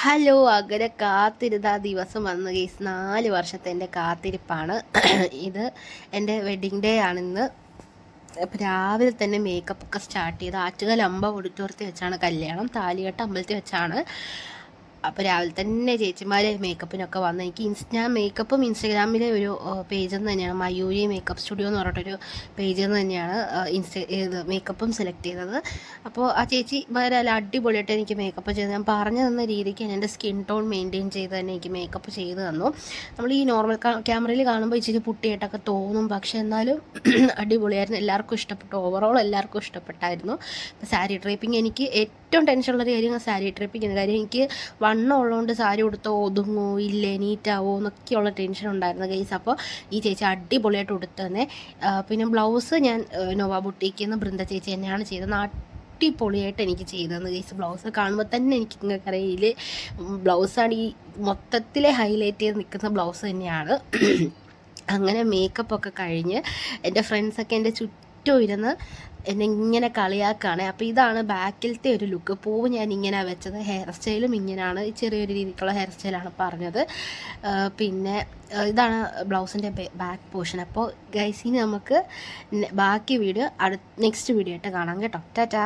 Hello, അങ്ങനെ കാത്തിരുന്ന ആ ദിവസം വന്നു ഗെയ്സ്. 4 വർഷത്തെ എൻ്റെ കാത്തിരിപ്പാണ് ഇത്. എൻ്റെ വെഡിങ് ഡേ ആണിന്ന്. അപ്പോൾ രാവിലെ തന്നെ മേക്കപ്പ് ഒക്കെ സ്റ്റാർട്ട് ചെയ്ത് ആറ്റുകാൽ ഓഡിറ്റോറിയത്തിൽ വെച്ചാണ് കല്യാണം. താലികെട്ട് അമ്പലത്തിൽ വെച്ചാണ്. അപ്പോൾ രാവിലെ തന്നെ ചേച്ചിമാർ മേക്കപ്പിനൊക്കെ വന്ന് ഞാൻ മേക്കപ്പും ഇൻസ്റ്റഗ്രാമിലെ ഒരു പേജിൽ നിന്ന് തന്നെയാണ്, മയൂരി മേക്കപ്പ് സ്റ്റുഡിയോ എന്ന് പറഞ്ഞിട്ടൊരു പേജിൽ നിന്ന് തന്നെയാണ് മേക്കപ്പും സെലക്ട് ചെയ്തത്. അപ്പോൾ ആ ചേച്ചിമാരെല്ലാം അടിപൊളിയായിട്ട് എനിക്ക് മേക്കപ്പ് ചെയ്ത്, ഞാൻ പറഞ്ഞു തന്ന രീതിക്ക് എൻ്റെ സ്കിൻ ടോൺ മെയിൻറ്റെയിൻ ചെയ്ത് തന്നെ എനിക്ക് മേക്കപ്പ് ചെയ്ത് തന്നു. നമ്മൾ ഈ നോർമൽ ക്യാമറയിൽ കാണുമ്പോൾ ഇച്ചിരി പുട്ടിയായിട്ടൊക്കെ തോന്നും, പക്ഷേ എന്നാലും അടിപൊളിയായിരുന്നു. എല്ലാവർക്കും ഇഷ്ടപ്പെട്ടു. ഓവറോൾ എല്ലാവർക്കും ഇഷ്ടപ്പെട്ടായിരുന്നു. ഇപ്പോൾ സാരി ഡ്രേപ്പിംഗ് എനിക്ക് ഏറ്റവും ടെൻഷനുള്ളൊരു കാര്യം സാരി ഡ്രേപ്പിംഗ്. കാര്യം എനിക്ക് വണ്ണം ഉള്ളതുകൊണ്ട് സാരി ഉടുത്തോ ഒതുങ്ങോ ഇല്ലേ നീറ്റാവോ എന്നൊക്കെയുള്ള ടെൻഷൻ ഉണ്ടായിരുന്നു ഗൈസ്. അപ്പോൾ ഈ ചേച്ചി അടിപൊളിയായിട്ട് ഉടുത്ത് തന്നെ. പിന്നെ ബ്ലൗസ് ഞാൻ നോവ ബുട്ടീക്കിൽ നിന്ന് ബൃന്ദ ചേച്ചി തന്നെയാണ് ചെയ്തത്. അടിപൊളിയായിട്ട് എനിക്ക് ചെയ്തതെന്ന് ഗൈസ്. ബ്ലൗസ് കാണുമ്പോൾ തന്നെ എനിക്ക് നിങ്ങൾക്കറിയാം, ഇതിൽ ബ്ലൗസാണ് ഈ മൊത്തത്തിലെ ഹൈലൈറ്റ് ചെയ്ത് നിൽക്കുന്ന ബ്ലൗസ് തന്നെയാണ്. അങ്ങനെ മേക്കപ്പൊക്കെ കഴിഞ്ഞ് എൻ്റെ ഫ്രണ്ട്സൊക്കെ എൻ്റെ ചുറ്റും ഇരുന്ന് എന്നെ ഇങ്ങനെ കളിയാക്കാണ്. അപ്പോൾ ഇതാണ് ബാക്കിലത്തെ ഒരു ലുക്ക്. പൂവ് ഞാൻ ഇങ്ങനെ വെച്ചത്, ഹെയർ സ്റ്റൈലും ഇങ്ങനെയാണ്, ചെറിയൊരു രീതിക്കുള്ള ഹെയർ സ്റ്റൈലാണ് പറഞ്ഞത്. പിന്നെ ഇതാണ് ബ്ലൗസിൻ്റെ ബാക്ക് പോർഷൻ. അപ്പോൾ ഗൈസിന് നമുക്ക് ബാക്കി വീഡിയോ നെക്സ്റ്റ് വീഡിയോ ആയിട്ട് കാണാം കേട്ടോ. ടാറ്റാ.